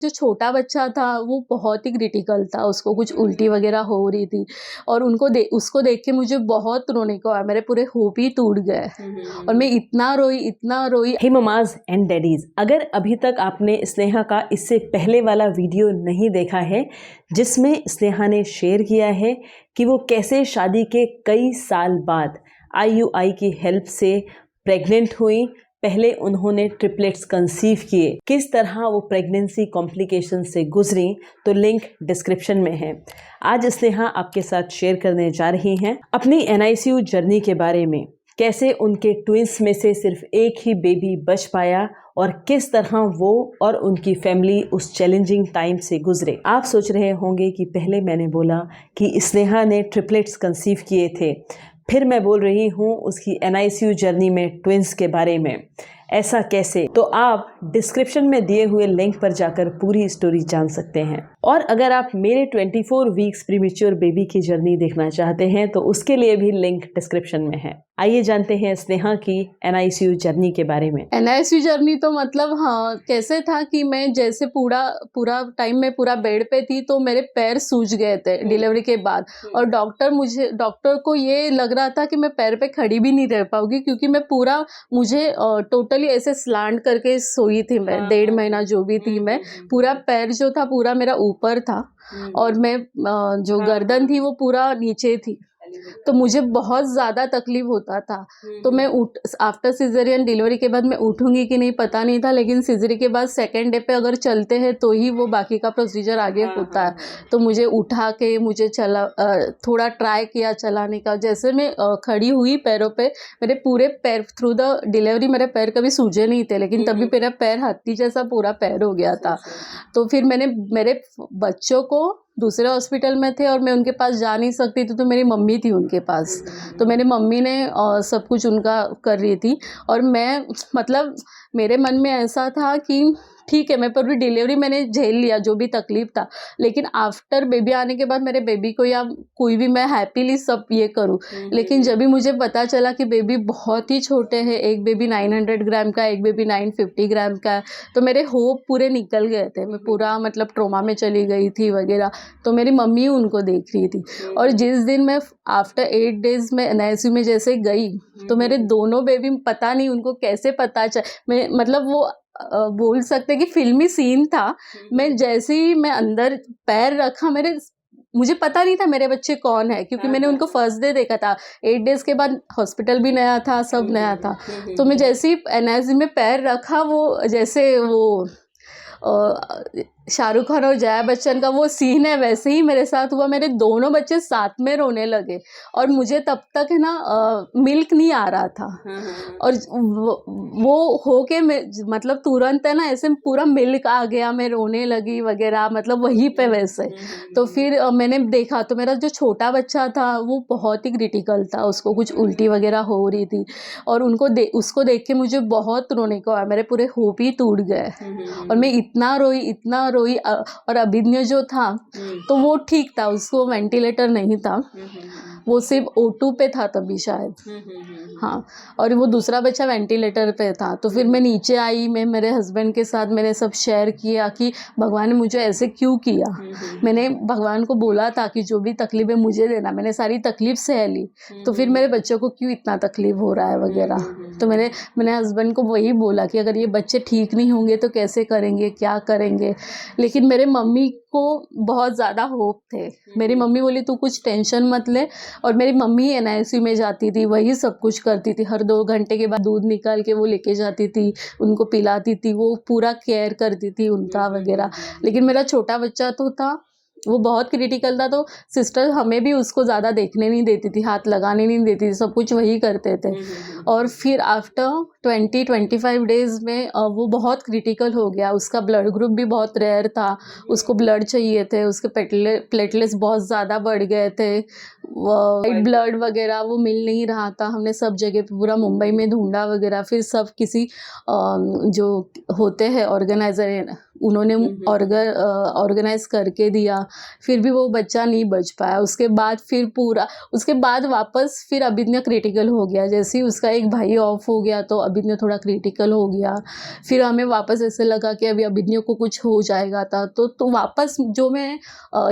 जो छोटा बच्चा था वो बहुत ही क्रिटिकल था, उसको कुछ उल्टी वगैरह हो रही थी और उसको देख के मुझे बहुत रोने को आया, मेरे पूरे होप ही टूट गए और मैं इतना रोई। हे ममाज एंड डैडीज, अगर अभी तक आपने स्नेहा का इससे पहले वाला वीडियो नहीं देखा है जिसमें स्नेहा ने शेयर किया है कि वो कैसे शादी के कई साल बाद IUI की हेल्प से प्रेग्नेंट हुई, पहले उन्होंने ट्रिपलेट्स कंसीव किए, किस तरह वो प्रेगनेंसी कॉम्प्लिकेशन से गुजरी, तो लिंक डिस्क्रिप्शन में है। आज स्नेहा आपके साथ शेयर करने जा रही हैं अपनी NICU जर्नी के बारे में, कैसे उनके ट्विंस में से सिर्फ एक ही बेबी बच पाया और किस तरह वो और उनकी फैमिली उस चैलेंजिंग टाइम से गुजरे। आप सोच रहे होंगे कि पहले मैंने बोला कि स्नेहा ने ट्रिपलेट्स कंसीव किए थे, फिर मैं बोल रही हूँ उसकी NICU जर्नी में ट्विंस के बारे में, ऐसा कैसे? तो आप डिस्क्रिप्शन में दिए हुए लिंक पर जाकर पूरी स्टोरी जान सकते हैं। और अगर आप मेरे 24 वीक्स प्रीमेच्योर बेबी की जर्नी देखना चाहते हैं तो उसके लिए भी लिंक डिस्क्रिप्शन में है। आइए जानते हैं स्नेहा की NICU जर्नी के बारे में। NICU जर्नी तो मतलब हाँ कैसे था कि मैं जैसे पूरा टाइम में पूरा बेड पे थी तो मेरे पैर सूज गए थे डिलीवरी के बाद और डॉक्टर को ये लग रहा था कि मैं पैर पे खड़ी भी नहीं रह पाऊंगी क्योंकि मैं मुझे टोटली ऐसे स्लांट करके सोई थी मैं 1.5 महीना जो भी थी मैं, पूरा पैर जो था पूरा मेरा ऊपर था और मैं जो गर्दन थी वो पूरा नीचे थी, तो मुझे बहुत ज़्यादा तकलीफ होता था। तो मैं आफ्टर सिजेरियन डिलीवरी के बाद मैं उठूंगी कि नहीं पता नहीं था, लेकिन सिजरी के बाद सेकेंड डे पे अगर चलते हैं तो ही वो बाकी का प्रोसीजर आगे होता है। तो मुझे उठा के मुझे थोड़ा ट्राई किया चलाने का, जैसे मैं खड़ी हुई पैरों पे, मेरे पूरे पैर थ्रू द डिलीवरी मेरे पैर कभी सूजे नहीं थे, लेकिन तभी मेरा पैर हाथी जैसा पूरा पैर हो गया था। तो फिर मैंने मेरे बच्चों को दूसरे हॉस्पिटल में थे और मैं उनके पास जा नहीं सकती थी, तो मेरी मम्मी थी उनके पास, तो मेरी मम्मी ने सब कुछ उनका कर रही थी और मैं मतलब मेरे मन में ऐसा था कि ठीक है मैं पूरी डिलीवरी मैंने झेल लिया जो भी तकलीफ था, लेकिन आफ्टर बेबी आने के बाद मेरे बेबी को या कोई भी मैं हैप्पीली सब ये करूँ। लेकिन जब भी मुझे पता चला कि बेबी बहुत ही छोटे हैं, एक बेबी 900 ग्राम का, एक बेबी 950 ग्राम का है, तो मेरे होप पूरे निकल गए थे, मैं पूरा मतलब ट्रोमा में चली गई थी वगैरह। तो मेरी मम्मी उनको देख रही थी और जिस दिन मैं आफ्टर 8 डेज में NICU में जैसे गई तो मेरे दोनों बेबी पता नहीं उनको कैसे पता मैं मतलब वो बोल सकते कि फिल्मी सीन था। मैं जैसे ही मैं अंदर पैर रखा मुझे पता नहीं था मेरे बच्चे कौन है, क्योंकि मैंने उनको फर्स्ट डे देखा था, 8 डेज के बाद हॉस्पिटल भी नया था, सब नया था। तो मैं जैसे ही NICU में पैर रखा वो जैसे वो शाहरुख खान और जया बच्चन का वो सीन है वैसे ही मेरे साथ हुआ। मेरे दोनों बच्चे साथ में रोने लगे और मुझे तब तक है ना मिल्क नहीं आ रहा था और वो हो के मतलब तुरंत है ना ऐसे पूरा मिल्क आ गया, मैं रोने लगी वगैरह, मतलब वहीं पे वैसे। तो फिर मैंने देखा तो मेरा जो छोटा बच्चा था वो बहुत ही क्रिटिकल था, उसको कुछ उल्टी वगैरह हो रही थी और उसको देख के मुझे बहुत रोने को आया, मेरे पूरे होप ही टूट गए और मैं इतना रोई और अभिज्ञ जो था तो वो ठीक था, उसको वेंटिलेटर नहीं था, वो सिर्फ O2 पे था तभी शायद, हाँ, और वो दूसरा बच्चा वेंटिलेटर पे था। तो फिर मैं नीचे आई, मैं मेरे हस्बैंड के साथ मैंने सब शेयर किया कि भगवान ने मुझे ऐसे क्यों किया। मैंने भगवान को बोला था कि जो भी तकलीफ है मुझे देना, मैंने सारी तकलीफ सह ली, तो फिर मेरे बच्चों को क्यों इतना तकलीफ हो रहा है वगैरह। तो मैंने हस्बैंड को वही बोला कि अगर ये बच्चे ठीक नहीं होंगे तो कैसे करेंगे, क्या करेंगे। लेकिन मेरे मम्मी को बहुत ज़्यादा होप थे, मेरी मम्मी बोली तू कुछ टेंशन मत ले, और मेरी मम्मी NICU में जाती थी, वही सब कुछ करती थी, हर 2 घंटे के बाद दूध निकाल के वो लेके जाती थी, उनको पिलाती थी, वो पूरा केयर करती थी उनका वगैरह। लेकिन मेरा छोटा बच्चा तो था वो बहुत क्रिटिकल था, तो सिस्टर हमें भी उसको ज़्यादा देखने नहीं देती थी, हाथ लगाने नहीं देती थी, सब कुछ वही करते थे। और फिर आफ्टर 20-25 डेज़ में वो बहुत क्रिटिकल हो गया, उसका ब्लड ग्रुप भी बहुत रेयर था, उसको ब्लड चाहिए थे, उसके प्लेटलेट्स बहुत ज़्यादा बढ़ गए थे, वाइट ब्लड वगैरह वो मिल नहीं रहा था। हमने सब जगह पूरा मुंबई में ढूंढा वगैरह, फिर सब किसी जो होते हैं ऑर्गेनाइजर उन्होंने ऑर्गेनाइज करके दिया, फिर भी वो बच्चा नहीं बच पाया। उसके बाद वापस फिर अभिज्ञा क्रिटिकल हो गया। जैसे ही उसका एक भाई ऑफ हो गया तो अभिज्ञा थोड़ा क्रिटिकल हो गया। फिर हमें वापस ऐसे लगा कि अभी अभिज्ञा को कुछ हो जाएगा था, तो वापस जो मैं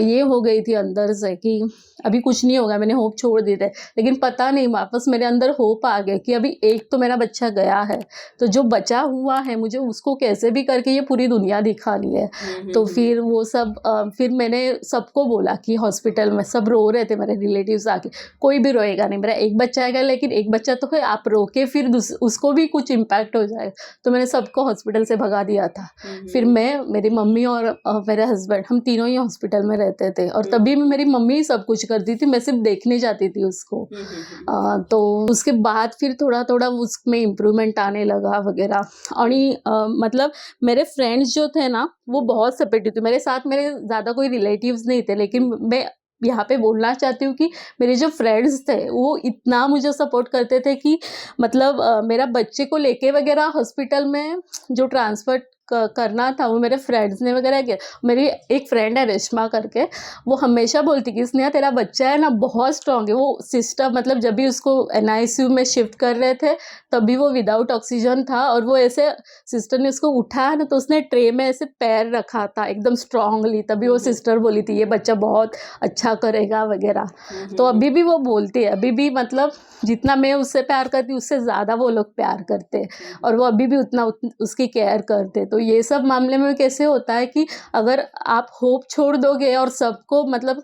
ये हो गई थी अंदर से कि अभी कुछ नहीं होगा, मैंने होप छोड़ दी थे। लेकिन पता नहीं वापस मेरे अंदर होप आ गया कि अभी एक तो मेरा बच्चा गया है, तो जो बचा हुआ है मुझे उसको कैसे भी करके ये पूरी दुनिया दिखानी है। तो फिर वो सब फिर मैंने सबको बोला कि हॉस्पिटल में सब रो रहे थे, मेरे रिलेटिव्स आके, कोई भी रोएगा नहीं, मेरा एक बच्चा आएगा, लेकिन एक बच्चा तो है, आप रो के फिर उसको भी कुछ इम्पैक्ट हो जाएगा। तो मैंने सबको हॉस्पिटल से भगा दिया था। फिर मैं, मेरी मम्मी और मेरे हस्बैंड, हम तीनों ही हॉस्पिटल में रहते थे, और तभी मेरी मम्मी सब कुछ करती थी, मैं सिर्फ देखने जाती थी उसको। तो उसके बाद फिर थोड़ा थोड़ा उसमें इम्प्रूवमेंट आने लगा वगैरह। और मतलब मेरे फ्रेंड्स जो थे ना वो बहुत सपोर्टिव थे मेरे साथ। मेरे ज़्यादा कोई रिलेटिव्स नहीं थे, लेकिन मैं यहाँ पे बोलना चाहती हूँ कि मेरे जो फ्रेंड्स थे वो इतना मुझे सपोर्ट करते थे कि मतलब मेरा बच्चे को लेके वगैरह हॉस्पिटल में जो ट्रांसफ़र करना था वो मेरे फ्रेंड्स ने वगैरह किया। मेरी एक फ्रेंड है रेशमा करके, वो हमेशा बोलती कि स्नेहा तेरा बच्चा है ना बहुत स्ट्रॉन्ग है। वो सिस्टर मतलब जब भी उसको NICU में शिफ्ट कर रहे थे तभी वो विदाउट ऑक्सीजन था, और वो ऐसे सिस्टर ने उसको उठाया ना तो उसने ट्रे में ऐसे पैर रखा था एकदम स्ट्रांगली, तभी वो सिस्टर बोली थी ये बच्चा बहुत अच्छा करेगा वगैरह। तो अभी भी वो बोलती है, अभी भी मतलब जितना मैं उससे प्यार करती हूँ उससे ज़्यादा वो लोग प्यार करते हैं, और वो अभी भी उतना उसकी केयर करते। तो ये सब मामले में कैसे होता है कि अगर आप होप छोड़ दोगे और सबको मतलब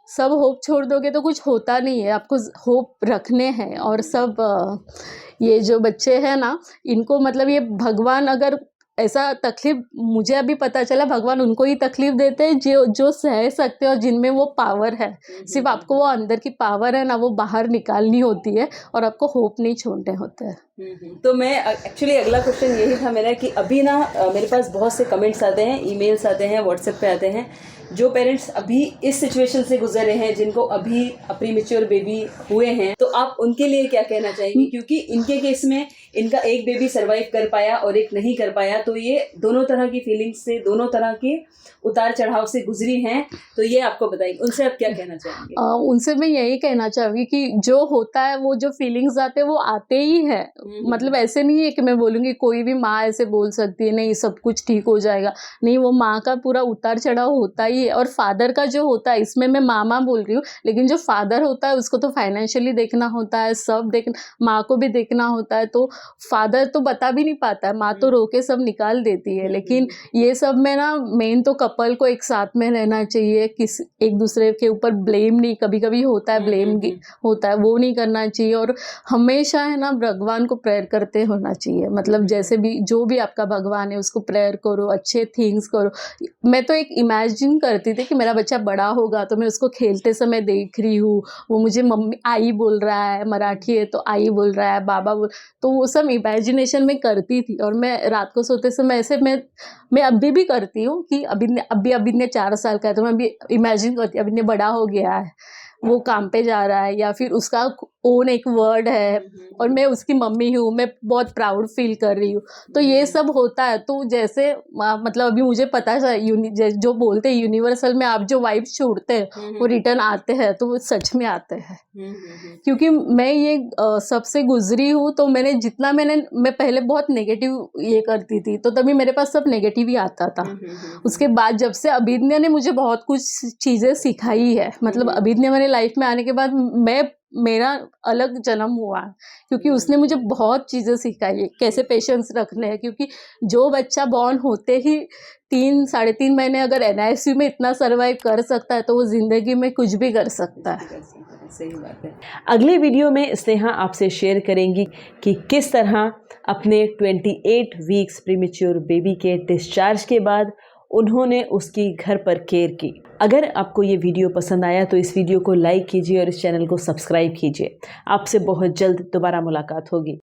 सब होप छोड़ दोगे तो कुछ होता नहीं है। आपको होप रखने हैं, और सब ये जो बच्चे हैं ना इनको मतलब ये भगवान अगर ऐसा तकलीफ, मुझे अभी पता चला भगवान उनको ही तकलीफ देते हैं जो सह सकते हैं और जिनमें वो पावर है। सिर्फ आपको वो अंदर की पावर है ना वो बाहर निकालनी होती है, और आपको होप नहीं छोड़ने होते हैं। तो मैं एक्चुअली अगला क्वेश्चन यही था मेरा कि अभी ना मेरे पास बहुत से कमेंट्स आते हैं, ईमेल्स आते हैं, व्हाट्सएप पे आते हैं, जो पेरेंट्स अभी इस सिचुएशन से गुजर रहे हैं, जिनको अभी प्रीमेच्योर बेबी हुए हैं, तो आप उनके लिए क्या कहना चाहेंगे? क्योंकि इनके केस में इनका एक बेबी सर्वाइव कर पाया और एक नहीं कर पाया, तो ये दोनों तरह की फीलिंग्स से, दोनों तरह के उतार चढ़ाव से गुजरी हैं, तो ये आपको बताइए, उनसे आप क्या कहना चाहेंगे? उनसे मैं यही कहना चाहूँगी कि जो होता है वो जो फीलिंग्स आते हैं वो आते ही है। मतलब ऐसे नहीं है कि मैं बोलूँगी कोई भी माँ ऐसे बोल सकती है नहीं सब कुछ ठीक हो जाएगा, नहीं, वो माँ का पूरा उतार चढ़ाव होता ही है। और फादर का जो होता है, इसमें मैं मामा बोल रही हूँ, लेकिन जो फादर होता है उसको तो फाइनेंशियली देखना होता है, सब देखना, माँ को भी देखना होता है। तो फादर तो बता भी नहीं पाता है, माँ तो रो के सब निकाल देती है। लेकिन ये सब में ना मेन तो कपल को एक साथ में रहना चाहिए, एक दूसरे के ऊपर ब्लेम नहीं, कभी कभी होता है ब्लेम होता है, वो नहीं करना चाहिए। और हमेशा है ना भगवान को प्रेयर करते होना चाहिए। मतलब जैसे भी जो भी आपका भगवान है उसको प्रेयर करो, अच्छे थिंग्स करो। मैं तो एक इमेजिन करती थी कि मेरा बच्चा बड़ा होगा तो मैं उसको खेलते समय देख रही हूँ, वो मुझे मम्मी आई बोल रहा है, मराठी है तो आई बोल रहा है, बाबा बोल, तो वो सब इमेजिनेशन में करती थी। और मैं रात को सोते समय ऐसे मैं अभी भी करती हूँ कि अभी ने 4 साल का है तो मैं अभी इमेजिन करती हूँ अभी ने बड़ा हो गया है, वो काम पे जा रहा है, या फिर उसका ओन एक वर्ड है और मैं उसकी मम्मी हूँ, मैं बहुत प्राउड फील कर रही हूँ। तो ये सब होता है। तो जैसे मतलब अभी मुझे पता है जो बोलते हैं यूनिवर्सल में आप जो वाइब्स छोड़ते हैं वो रिटर्न आते हैं, तो वो सच में आते हैं। क्योंकि मैं ये सबसे गुजरी हूँ, तो मैं पहले बहुत नेगेटिव ये करती थी, तो तभी मेरे पास सब नेगेटिव ही आता था। उसके बाद जब से अभिज्ञा ने मुझे बहुत कुछ चीज़ें सिखाई है, मतलब अभिज्ञा मेरे लाइफ में आने के बाद मेरा अलग जन्म हुआ, क्योंकि उसने मुझे बहुत चीज़ें सिखाई है, कैसे पेशेंस रखने हैं। क्योंकि जो बच्चा बॉर्न होते ही 3-3.5 महीने अगर NICU में इतना सर्वाइव कर सकता है तो वो ज़िंदगी में कुछ भी कर सकता है। सही बात है। अगले वीडियो में स्नेहा आपसे शेयर करेंगी कि किस तरह अपने 28 वीक्स प्रीमेच्योर बेबी के डिस्चार्ज के बाद उन्होंने उसकी घर पर केयर की। अगर आपको ये वीडियो पसंद आया तो इस वीडियो को लाइक कीजिए और इस चैनल को सब्सक्राइब कीजिए। आपसे बहुत जल्द दोबारा मुलाकात होगी।